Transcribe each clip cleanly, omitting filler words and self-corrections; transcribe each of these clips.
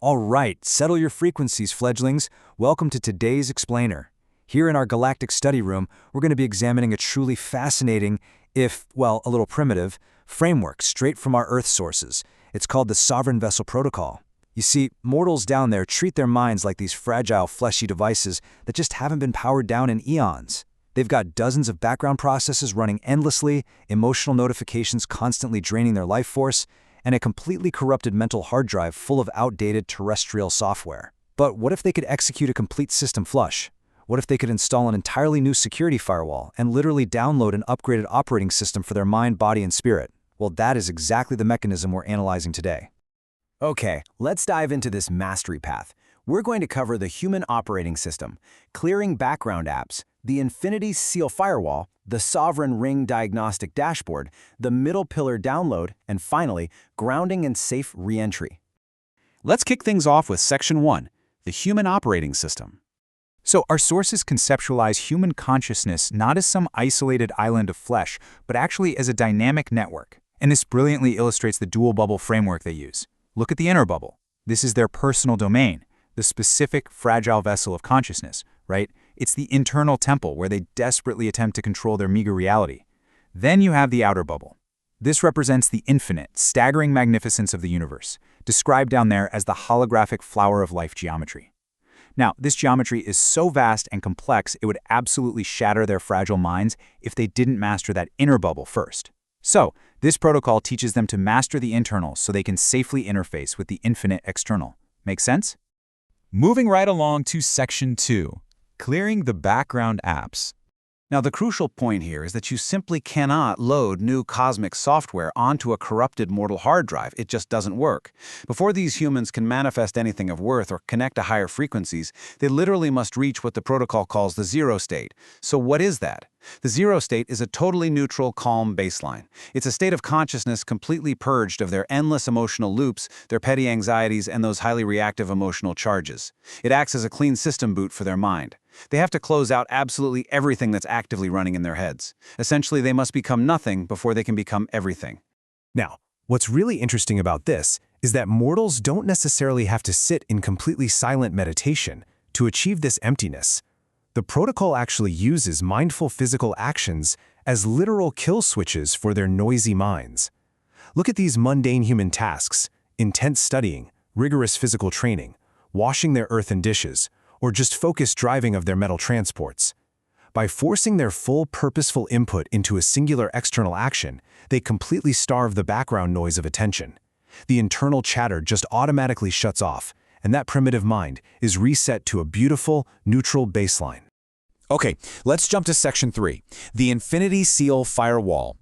All right, settle your frequencies, fledglings. Welcome to today's explainer. Here in our galactic study room, we're going to be examining a truly fascinating, if, well, a little primitive, framework straight from our Earth sources. It's called the Sovereign Vessel Protocol. You see, mortals down there treat their minds like these fragile, fleshy devices that just haven't been powered down in eons. They've got dozens of background processes running endlessly, emotional notifications constantly draining their life force, and a completely corrupted mental hard drive full of outdated terrestrial software. But what if they could execute a complete system flush? What if they could install an entirely new security firewall and literally download an upgraded operating system for their mind, body, and spirit? Well, that is exactly the mechanism we're analyzing today. Okay, let's dive into this mastery path. We're going to cover the human operating system, clearing background apps, the Infinity Seal Firewall, the Sovereign Ring Diagnostic Dashboard, the Middle Pillar Download, and finally, grounding and safe re-entry. Let's kick things off with Section 1, the human operating system. So our sources conceptualize human consciousness not as some isolated island of flesh, but actually as a dynamic network. And this brilliantly illustrates the dual bubble framework they use. Look at the inner bubble. This is their personal domain, the specific fragile vessel of consciousness, right? It's the internal temple where they desperately attempt to control their meager reality. Then you have the outer bubble. This represents the infinite, staggering magnificence of the universe, described down there as the holographic flower of life geometry. Now, this geometry is so vast and complex it would absolutely shatter their fragile minds if they didn't master that inner bubble first. So, this protocol teaches them to master the internal so they can safely interface with the infinite external. Make sense? Moving right along to Section 2, clearing the background apps. Now, the crucial point here is that you simply cannot load new cosmic software onto a corrupted mortal hard drive. It just doesn't work. Before these humans can manifest anything of worth or connect to higher frequencies, they literally must reach what the protocol calls the zero state. So what is that? The zero state is a totally neutral, calm baseline. It's a state of consciousness completely purged of their endless emotional loops, their petty anxieties, and those highly reactive emotional charges. It acts as a clean system boot for their mind. They have to close out absolutely everything that's actively running in their heads. Essentially, they must become nothing before they can become everything. Now, what's really interesting about this is that mortals don't necessarily have to sit in completely silent meditation to achieve this emptiness. The protocol actually uses mindful physical actions as literal kill switches for their noisy minds. Look at these mundane human tasks: intense studying, rigorous physical training, washing their earthen dishes, or just focused driving of their metal transports. By forcing their full purposeful input into a singular external action, they completely starve the background noise of attention. The internal chatter just automatically shuts off, and that primitive mind is reset to a beautiful, neutral baseline. Okay, let's jump to Section 3, the Infinity Seal Firewall.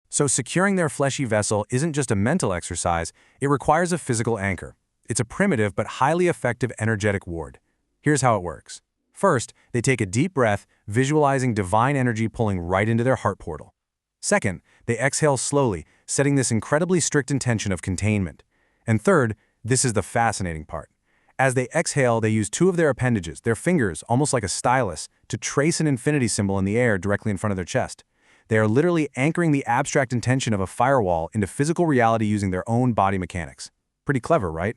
So securing their fleshy vessel isn't just a mental exercise, it requires a physical anchor. It's a primitive but highly effective energetic ward. Here's how it works. First, they take a deep breath, visualizing divine energy pulling right into their heart portal. Second, they exhale slowly, setting this incredibly strict intention of containment. And third, this is the fascinating part. As they exhale, they use two of their appendages, their fingers, almost like a stylus, to trace an infinity symbol in the air directly in front of their chest. They are literally anchoring the abstract intention of a firewall into physical reality using their own body mechanics. Pretty clever, right?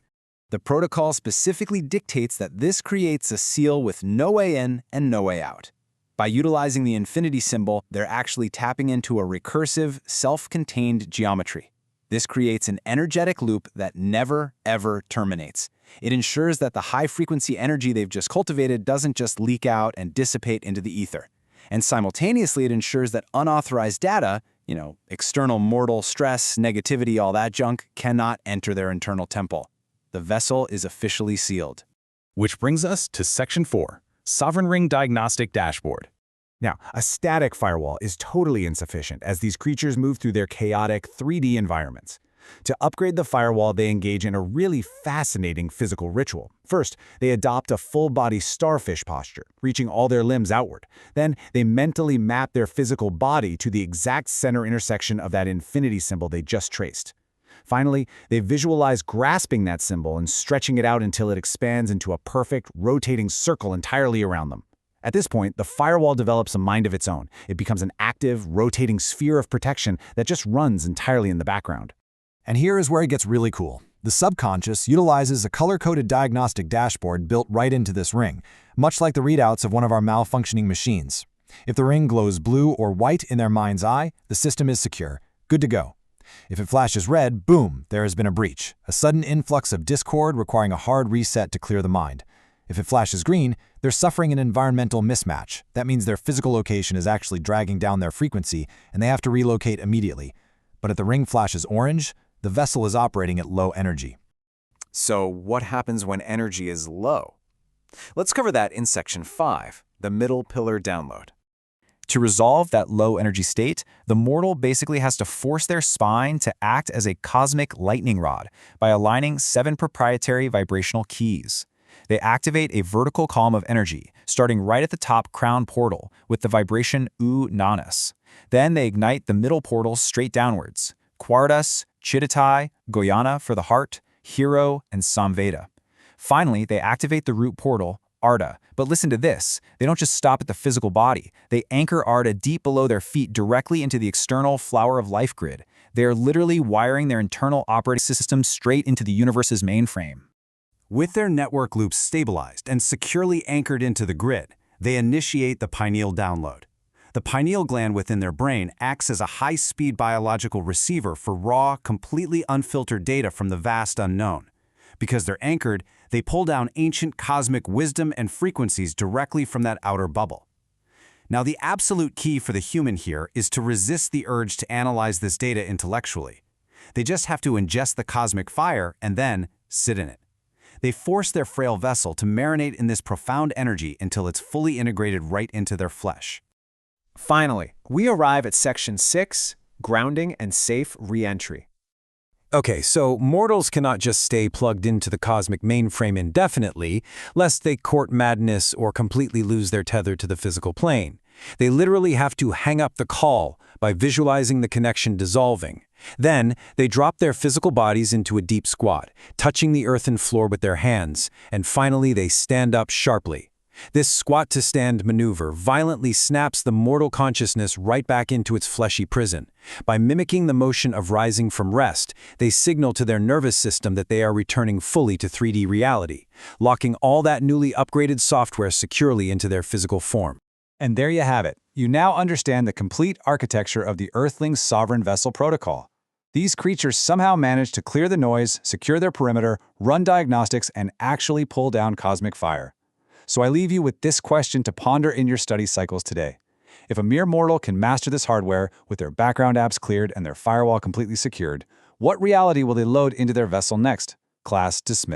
The protocol specifically dictates that this creates a seal with no way in and no way out. By utilizing the infinity symbol, they're actually tapping into a recursive, self-contained geometry. This creates an energetic loop that never, ever terminates. It ensures that the high-frequency energy they've just cultivated doesn't just leak out and dissipate into the ether. And simultaneously, it ensures that unauthorized data, external mortal stress, negativity, all that junk, cannot enter their internal temple. The vessel is officially sealed. Which brings us to Section 4, Sovereign Ring Diagnostic Dashboard. Now, a static firewall is totally insufficient as these creatures move through their chaotic 3D environments. To upgrade the firewall, they engage in a really fascinating physical ritual. First, they adopt a full-body starfish posture, reaching all their limbs outward. Then, they mentally map their physical body to the exact center intersection of that infinity symbol they just traced. Finally, they visualize grasping that symbol and stretching it out until it expands into a perfect, rotating circle entirely around them. At this point, the firewall develops a mind of its own. It becomes an active, rotating sphere of protection that just runs entirely in the background. And here is where it gets really cool. The subconscious utilizes a color-coded diagnostic dashboard built right into this ring, much like the readouts of one of our malfunctioning machines. If the ring glows blue or white in their mind's eye, the system is secure, good to go. If it flashes red, boom, there has been a breach, a sudden influx of discord requiring a hard reset to clear the mind. If it flashes green, they're suffering an environmental mismatch. That means their physical location is actually dragging down their frequency, and they have to relocate immediately. But if the ring flashes orange, the vessel is operating at low energy. So what happens when energy is low? Let's cover that in Section 5, the middle pillar download. To resolve that low energy state, the mortal basically has to force their spine to act as a cosmic lightning rod by aligning 7 proprietary vibrational keys. They activate a vertical column of energy, starting right at the top crown portal with the vibration U Nanas. Then they ignite the middle portals straight downwards: Quartas, Chittatai, Goyana for the heart, Hero, and Samveda. Finally, they activate the root portal, Arda. But listen to this, they don't just stop at the physical body. They anchor Arda deep below their feet directly into the external flower of life grid. They are literally wiring their internal operating system straight into the universe's mainframe. With their network loops stabilized and securely anchored into the grid, they initiate the pineal download. The pineal gland within their brain acts as a high-speed biological receiver for raw, completely unfiltered data from the vast unknown. Because they're anchored, they pull down ancient cosmic wisdom and frequencies directly from that outer bubble. Now, the absolute key for the human here is to resist the urge to analyze this data intellectually. They just have to ingest the cosmic fire and then sit in it. They force their frail vessel to marinate in this profound energy until it's fully integrated right into their flesh. Finally, we arrive at Section 6, Grounding and Safe Re-entry. Okay, so mortals cannot just stay plugged into the cosmic mainframe indefinitely, lest they court madness or completely lose their tether to the physical plane. They literally have to hang up the call by visualizing the connection dissolving. Then, they drop their physical bodies into a deep squat, touching the earthen floor with their hands, and finally they stand up sharply. This squat-to-stand maneuver violently snaps the mortal consciousness right back into its fleshy prison. By mimicking the motion of rising from rest, they signal to their nervous system that they are returning fully to 3D reality, locking all that newly upgraded software securely into their physical form. And there you have it. You now understand the complete architecture of the Earthlings Sovereign Vessel Protocol. These creatures somehow managed to clear the noise, secure their perimeter, run diagnostics, and actually pull down cosmic fire. So I leave you with this question to ponder in your study cycles today. If a mere mortal can master this hardware with their background apps cleared and their firewall completely secured, what reality will they load into their vessel next? Class dismissed.